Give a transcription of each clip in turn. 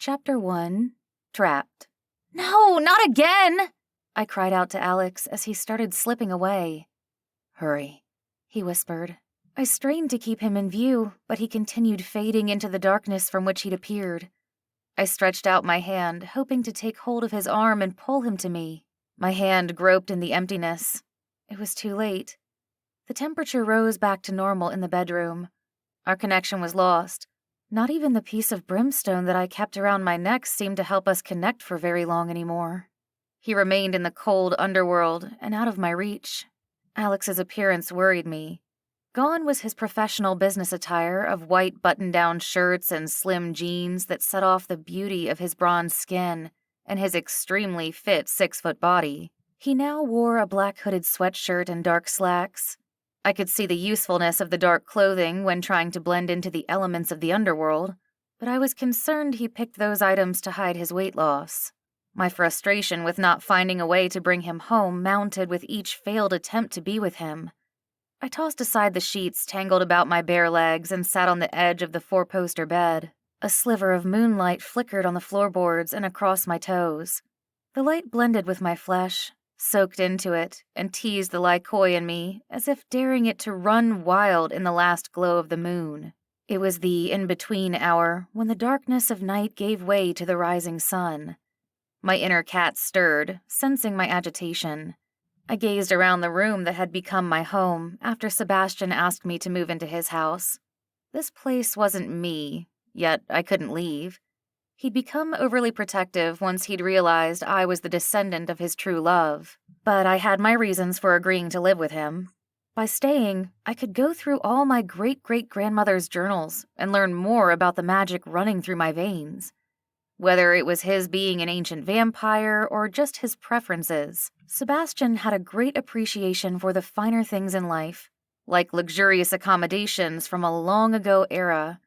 Chapter 1. Trapped. "No, not again!" I cried out to Alex as he started slipping away. "Hurry," he whispered. I strained to keep him in view, but he continued fading into the darkness from which he'd appeared. I stretched out my hand, hoping to take hold of his arm and pull him to me. My hand groped in the emptiness. It was too late. The temperature rose back to normal in the bedroom. Our connection was lost. Not even the piece of brimstone that I kept around my neck seemed to help us connect for very long anymore. He remained in the cold underworld and out of my reach. Alex's appearance worried me. Gone was his professional business attire of white button-down shirts and slim jeans that set off the beauty of his bronze skin and his extremely fit 6-foot body. He now wore a black hooded sweatshirt and dark slacks. I could see the usefulness of the dark clothing when trying to blend into the elements of the underworld, but I was concerned he picked those items to hide his weight loss. My frustration with not finding a way to bring him home mounted with each failed attempt to be with him. I tossed aside the sheets tangled about my bare legs and sat on the edge of the 4-poster bed. A sliver of moonlight flickered on the floorboards and across my toes. The light blended with my flesh, soaked into it, and teased the Lycoy in me as if daring it to run wild in the last glow of the moon. It was the in-between hour when the darkness of night gave way to the rising sun. My inner cat stirred, sensing my agitation. I gazed around the room that had become my home after Sebastian asked me to move into his house. This place wasn't me, yet I couldn't leave. He'd become overly protective once he'd realized I was the descendant of his true love. But I had my reasons for agreeing to live with him. By staying, I could go through all my great-great-grandmother's journals and learn more about the magic running through my veins. Whether it was his being an ancient vampire or just his preferences, Sebastian had a great appreciation for the finer things in life, like luxurious accommodations from a long-ago era.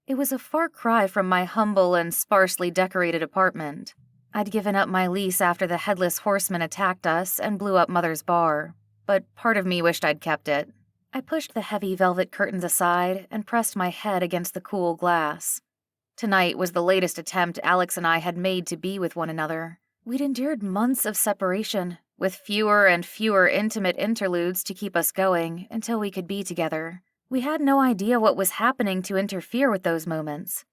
It was a far cry from my humble and sparsely decorated apartment. I'd given up my lease after the Headless Horseman attacked us and blew up Mother's bar, but part of me wished I'd kept it. I pushed the heavy velvet curtains aside and pressed my head against the cool glass. Tonight was the latest attempt Alex and I had made to be with one another. We'd endured months of separation, with fewer and fewer intimate interludes to keep us going until we could be together. We had no idea what was happening to interfere with those moments.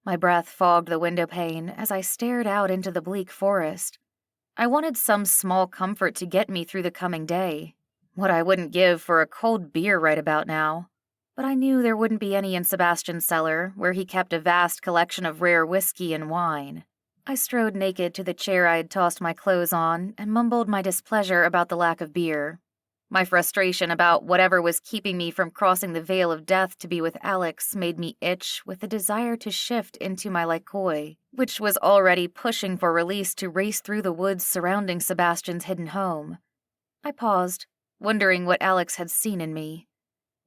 My breath fogged the window pane as I stared out into the bleak forest. I wanted some small comfort to get me through the coming day. What I wouldn't give for a cold beer right about now. But I knew there wouldn't be any in Sebastian's cellar, where he kept a vast collection of rare whiskey and wine. I strode naked to the chair I'd tossed my clothes on and mumbled my displeasure about the lack of beer. My frustration about whatever was keeping me from crossing the veil of death to be with Alex made me itch with the desire to shift into my Lycoy, which was already pushing for release to race through the woods surrounding Sebastian's hidden home. I paused, wondering what Alex had seen in me.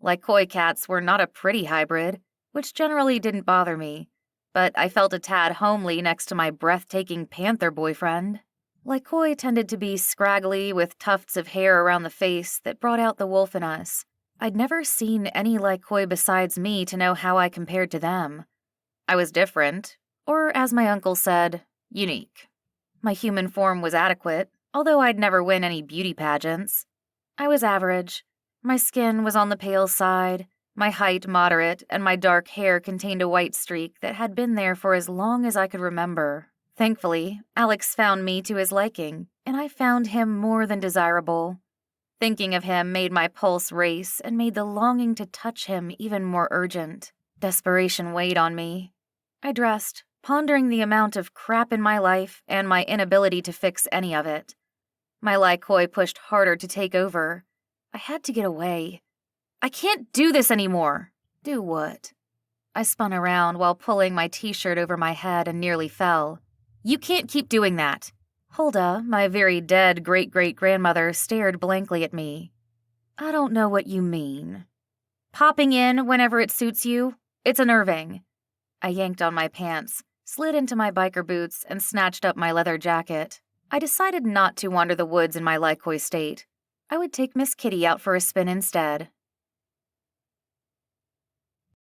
Lycoy cats were not a pretty hybrid, which generally didn't bother me, but I felt a tad homely next to my breathtaking panther boyfriend. Lycoy tended to be scraggly with tufts of hair around the face that brought out the wolf in us. I'd never seen any Lycoy besides me to know how I compared to them. I was different, or as my uncle said, unique. My human form was adequate, although I'd never win any beauty pageants. I was average. My skin was on the pale side, my height moderate, and my dark hair contained a white streak that had been there for as long as I could remember. Thankfully, Alex found me to his liking, and I found him more than desirable. Thinking of him made my pulse race and made the longing to touch him even more urgent. Desperation weighed on me. I dressed, pondering the amount of crap in my life and my inability to fix any of it. My Lycoy pushed harder to take over. I had to get away. I can't do this anymore. Do what? I spun around while pulling my t-shirt over my head and nearly fell. You can't keep doing that. Hulda, my very dead great-great-grandmother, stared blankly at me. I don't know what you mean. Popping in whenever it suits you? It's unnerving. I yanked on my pants, slid into my biker boots, and snatched up my leather jacket. I decided not to wander the woods in my Lycoy state. I would take Miss Kitty out for a spin instead.